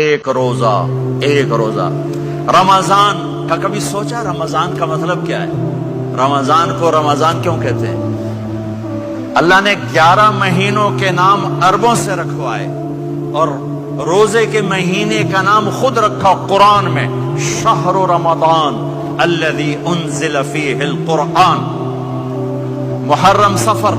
ایک روزہ رمضان کا کبھی سوچا رمضان کا مطلب کیا ہے؟ رمضان کو رمضان کیوں کہتے ہیں؟ اللہ نے 11 مہینوں کے نام عربوں سے رکھوائے اور روزے کے مہینے کا نام خود رکھا قرآن میں، شہر رمضان الذی انزل فیہ القرآن۔ محرم، صفر،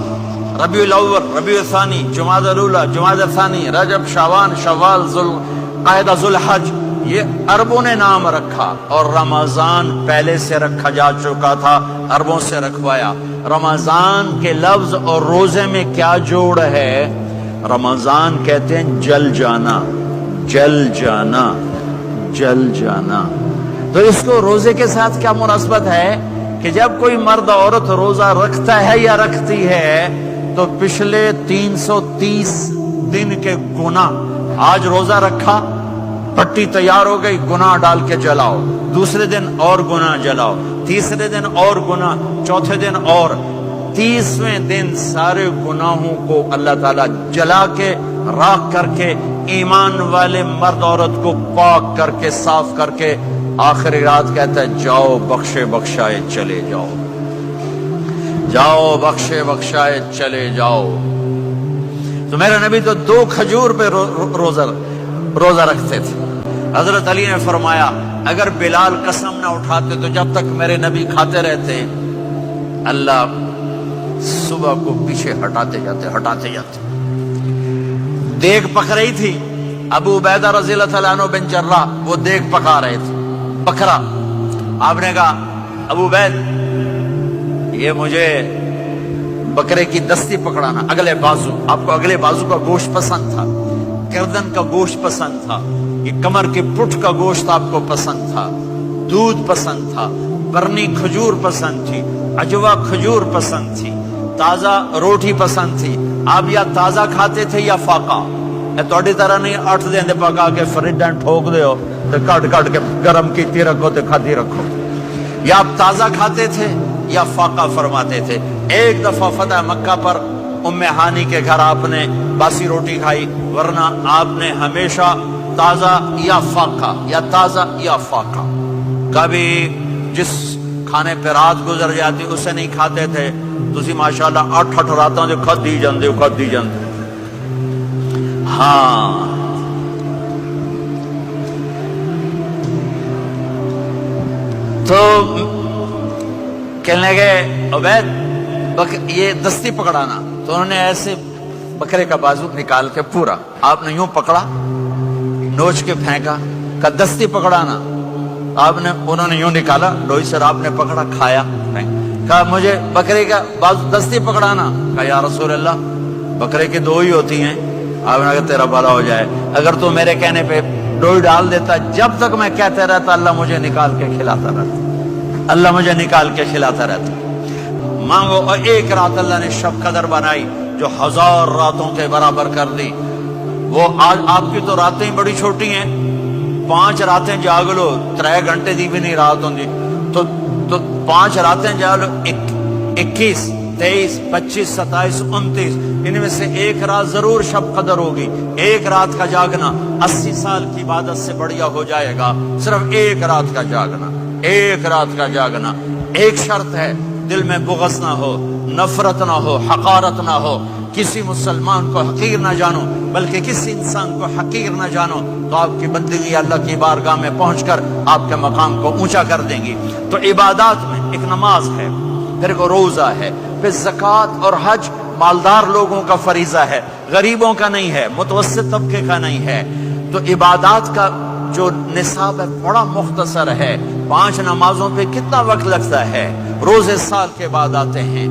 ربیع الاول، ربیع الثانی، جمادی الاولی، جمادی الثانی، رجب، شعبان، شوال، ذوالقعدہ، ذوالحج، یہ عربوں نے نام رکھا، اور رمضان پہلے سے رکھا جا چکا تھا، عربوں سے رکھوایا۔ رمضان کے لفظ اور روزے میں کیا جوڑ ہے؟ رمضان کہتے ہیں جل جانا، جل جانا، جل جانا۔ تو اس کو روزے کے ساتھ کیا مناسبت ہے کہ جب کوئی مرد عورت روزہ رکھتا ہے یا رکھتی ہے تو پچھلے 330 دن کے گناہ، آج روزہ رکھا، پٹی تیار ہو گئی، گناہ ڈال کے جلاؤ، دوسرے دن اور گناہ جلاؤ، تیسرے دن اور گناہ، چوتھے دن اور، 30ویں دن سارے گناہوں کو اللہ تعالیٰ جلا کے، راکھ کر کے، ایمان والے مرد عورت کو پاک کر کے، صاف کر کے، آخری رات کہتا ہے جاؤ بخشے بخشائے چلے جاؤ، جاؤ بخشے بخشائے چلے جاؤ۔ تو میرے نبی تو 2 کھجور پہ روزہ رکھتے تھے۔ حضرت علی نے فرمایا اگر بلال قسم نہ اٹھاتے تو جب تک میرے نبی کھاتے رہتے، اللہ صبح کو پیچھے ہٹاتے جاتے۔ دیگ پک رہی تھی، ابو عبیدہ رضی اللہ تعالیٰ عنہ بن جراح وہ دیگ پکا رہے تھے، بکرا۔ آپ نے کہا ابو عبید یہ مجھے بکرے کی دستی پکڑانا، اگلے بازو، آپ کو اگلے بازو کا گوشت پسند تھا، گردن کا گوشت پسند تھا، یہ کمر کے پٹھ کا گوشت آپ کو پسند تھا، دودھ پسند تھا، برنی کھجور پسند تھی، عجوا کھجور پسند تھی، تازہ روٹی پسند تھی۔ آپ یا تازہ کھاتے تھے یا فاقہ، توڑی طرح نہیں 8 دن پکا کے فریڈن ٹھوک دے ہو تو کٹ کے گرم کیتی رکھو تو کھاتی رکھو، یا آپ تازہ کھاتے تھے یا فاقہ فرماتے تھے۔ ایک دفعہ فتح مکہ پر ام ہانی کے گھر آپ نے باسی روٹی کھائی، ورنہ آپ نے ہمیشہ تازہ یا فاقہ، یا تازہ یا فاقہ۔ کبھی جس کھانے پہ رات گزر جاتی اسے نہیں کھاتے تھے، تسی ماشاءاللہ 8 راتوں جو کھدی جاندے۔ ہاں تو کہنے لگے عبید یہ دستی پکڑانا، تو انہوں نے ایسے بکرے کا بازو نکال کے پورا آپ نے یوں پکڑا، نوچ کے پھینکا، کہا دستی پکڑانا، انہوں نے یوں نکالا ڈوئی سے، آپ نے پکڑا، کھایا، کہا مجھے بکرے کا بازو دستی پکڑانا، کہا یا رسول اللہ بکرے کی 2 ہی ہوتی ہیں۔ آپ نے کہا تیرا بھلا ہو جائے، اگر تو میرے کہنے پہ ڈوئی ڈال دیتا، جب تک میں کہتے رہتا اللہ مجھے نکال کے کھلاتا رہتا، اللہ مجھے نکال کے کھلاتا رہتا۔ مانگو، اور ایک رات اللہ نے شب قدر بنائی جو 1000 راتوں کے برابر کر دی۔ وہ آج آپ کی تو راتیں بڑی چھوٹی ہیں، 5 راتیں جاگ لو 3 گھنٹے دی بھی نہیں رات ہوں، تو 5 راتیں جاگ لو، 21، 23، 25، 27، 29، ان میں سے ایک رات ضرور شب قدر ہوگی۔ ایک رات کا جاگنا 80 سال کی عبادت سے بڑھیا ہو جائے گا، صرف ایک رات کا جاگنا، ایک رات کا جاگنا۔ ایک شرط ہے، دل میں بغض نہ ہو، نفرت نہ ہو، حقارت نہ ہو، کسی مسلمان کو حقیر نہ جانو، بلکہ کسی انسان کو حقیر نہ جانو، تو آپ کی بندگی اللہ کی بارگاہ میں پہنچ کر آپ کے مقام کو اونچا کر دیں گی۔ تو عبادات میں ایک نماز ہے، پھر ایک روزہ ہے، پھر زکوٰۃ اور حج مالدار لوگوں کا فریضہ ہے، غریبوں کا نہیں ہے، متوسط طبقے کا نہیں ہے۔ تو عبادات کا جو نصاب ہے بڑا مختصر ہے۔ 5 نمازوں پہ کتنا وقت لگتا ہے؟ روزے سال کے بعد آتے ہیں۔